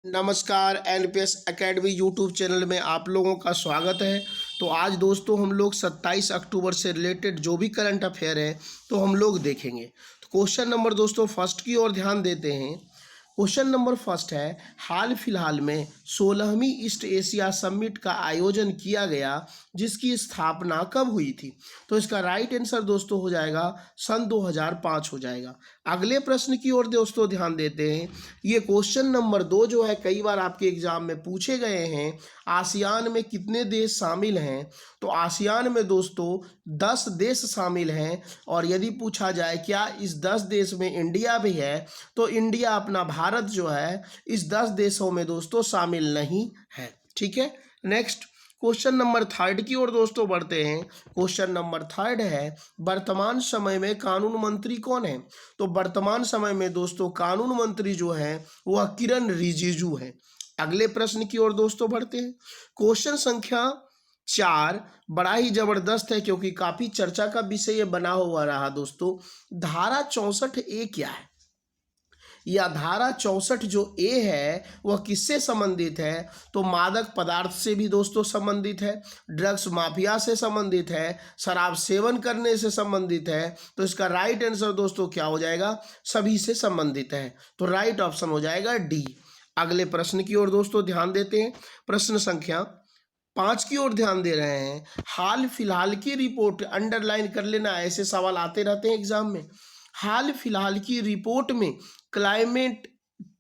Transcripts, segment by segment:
नमस्कार NPS academy YouTube channel में आप लोगों का स्वागत है। तो आज दोस्तों हम लोग 27 अक्टूबर से रिलेटेड जो भी करंट अफेयर है तो हम लोग देखेंगे। तो क्वेश्चन नंबर दोस्तों फर्स्ट की ओर ध्यान देते हैं। क्वेश्चन नंबर फर्स्ट है, हाल फिलहाल में 16वीं ईस्ट एशिया समिट का आयोजन किया गया जिसकी स्थापना कब हुई थी? तो इसका राइट आंसर दोस्तों हो जाएगा सन 2005 हो जाएगा। अगले प्रश्न की ओर दोस्तों ध्यान देते हैं। ये क्वेश्चन नंबर 2 जो है कई बार आपके एग्जाम में पूछे गए हैं। आसियान में कितने देश शामिल हैं? तो आसियान में दोस्तों 10 देश शामिल हैं। और यदि पूछा जाए क्या इस 10 देश में इंडिया भी है, तो इंडिया अपना भारत जो है इस 10 देशों में दोस्तों शामिल नहीं है। ठीक है, नेक्स्ट क्वेश्चन नंबर थर्ड की ओर दोस्तों बढ़ते हैं। क्वेश्चन नंबर थर्ड है, वर्तमान समय में कानून मंत्री कौन है? तो वर्तमान समय में दोस्तों कानून मंत्री जो है वह किरण रिजिजू है। अगले प्रश्न की ओर दोस्तों बढ़ते हैं। क्वेश्चन संख्या 4 बड़ा ही जबरदस्त है क्योंकि काफी चर्चा का विषय ये बना हुआ रहा दोस्तों। धारा 64A क्या है? या धारा 64 जो ए है वह किससे संबंधित है? तो मादक पदार्थ से भी दोस्तों संबंधित है, ड्रग्स माफिया से संबंधित है, शराब सेवन करने से संबंधित है। तो इसका राइट आंसर दोस्तों क्या हो जाएगा? सभी से संबंधित है। तो राइट ऑप्शन हो जाएगा डी। अगले प्रश्न की ओर दोस्तों ध्यान देते हैं। प्रश्न संख्या 5 की ओर ध्यान दे रहे हैं। हाल फिलहाल की रिपोर्ट अंडरलाइन कर लेना, ऐसे सवाल आते रहते हैं एग्जाम में। हाल फिलहाल की रिपोर्ट में क्लाइमेट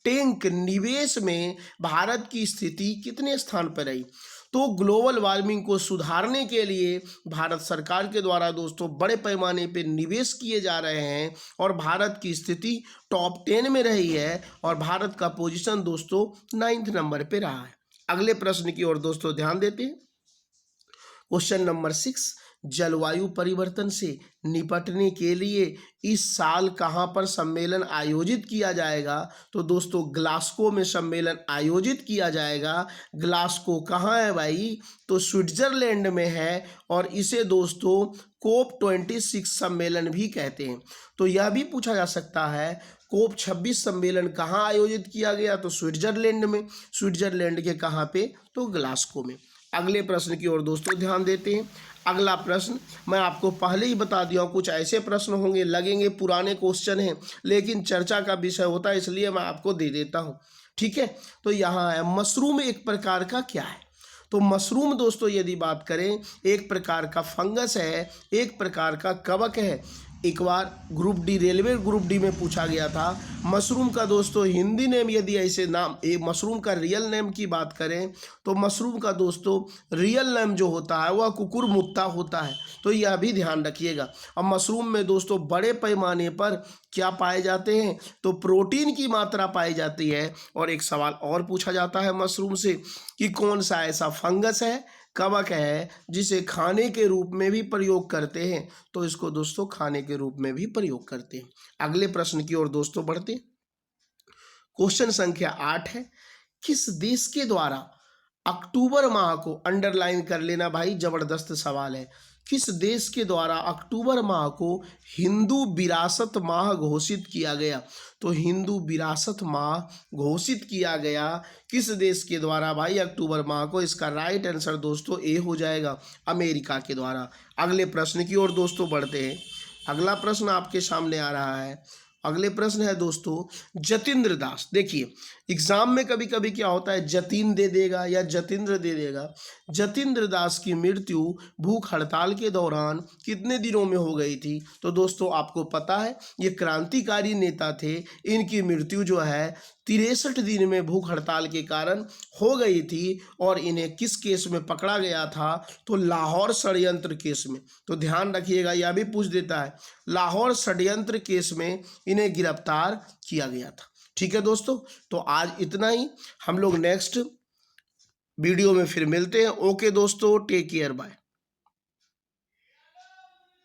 टैंक निवेश में भारत की स्थिति कितने स्थान पर रही? तो ग्लोबल वार्मिंग को सुधारने के लिए भारत सरकार के द्वारा दोस्तों बड़े पैमाने पे निवेश किए जा रहे हैं और भारत की स्थिति टॉप 10 में रही है और भारत का पोजीशन दोस्तों 9th नंबर पे रहा है। अगले प्रश्न की ओर दोस्तों ध्यान देते हैं। क्वेश्चन नंबर 6, जलवायु परिवर्तन से निपटने के लिए इस साल कहां पर सम्मेलन आयोजित किया जाएगा? तो दोस्तों ग्लासगो में सम्मेलन आयोजित किया जाएगा। ग्लासगो कहाँ है भाई? तो स्विट्जरलैंड में है और इसे दोस्तों COP26 सम्मेलन भी कहते हैं। तो यह भी पूछा जा सकता है COP26 सम्मेलन कहाँ आयोजित किया गया? तो स्विट्जरलैंड में। स्विट्जरलैंड के कहाँ पे? तो ग्लासगो में। अगले प्रश्न की ओर दोस्तों ध्यान देते हैं। अगला प्रश्न मैं आपको पहले ही बता दिया हूँ, कुछ ऐसे प्रश्न होंगे लगेंगे पुराने क्वेश्चन हैं लेकिन चर्चा का विषय होता है इसलिए मैं आपको दे देता हूँ। ठीक है, तो यहाँ है मशरूम एक प्रकार का क्या है? तो मशरूम दोस्तों यदि बात करें एक प्रकार का फंगस है, एक प्रकार का कवक है। एक बार group D railway group D में पूछा गया था मशरूम का दोस्तों हिंदी नेम, यदि ऐसे नाम मशरूम का रियल नेम की बात करें तो मशरूम का दोस्तों रियल नेम जो होता है वह कुकुरमुत्ता होता है। तो यह भी ध्यान रखिएगा। अब मशरूम में दोस्तों बड़े पैमाने पर क्या पाए जाते हैं? तो प्रोटीन की मात्रा पाई जाती है। और एक सवाल और पूछा जाता है मशरूम से कि कौन सा ऐसा फंगस है, कवक है जिसे खाने के रूप में भी प्रयोग करते हैं? तो इसको दोस्तों खाने के रूप में भी प्रयोग करते हैं। अगले प्रश्न की ओर दोस्तों बढ़ते हैं। क्वेश्चन संख्या 8 है, किस देश के द्वारा अक्टूबर माह को, अंडरलाइन कर लेना भाई जबरदस्त सवाल है, किस देश के द्वारा अक्टूबर माह को हिंदू विरासत माह घोषित किया गया? तो हिंदू विरासत माह घोषित किया गया किस देश के द्वारा भाई अक्टूबर माह को? इसका राइट आंसर दोस्तों ए हो जाएगा, अमेरिका के द्वारा। अगले प्रश्न की ओर दोस्तों बढ़ते हैं। अगला प्रश्न आपके सामने आ रहा है। अगले प्रश्न है दोस्तों जतिंद्र दास। देखिए एग्जाम में कभी कभी क्या होता है जतिन दे देगा या जतिंद्र दे देगा। जतिंद्र दास की मृत्यु भूख हड़ताल के दौरान कितने दिनों में हो गई थी? तो दोस्तों आपको पता है ये क्रांतिकारी नेता थे। इनकी मृत्यु जो है 63 दिन में भूख हड़ताल के कारण हो गई थी और इन्हें किस केस में पकड़ा गया था? तो लाहौर षड्यंत्र केस में। तो ध्यान रखिएगा, यह भी पूछ देता है, लाहौर षड्यंत्र केस में इन्हें गिरफ्तार किया गया था। ठीक है दोस्तों, तो आज इतना ही। हम लोग नेक्स्ट वीडियो में फिर मिलते हैं। ओके दोस्तों, टेक केयर, बाय।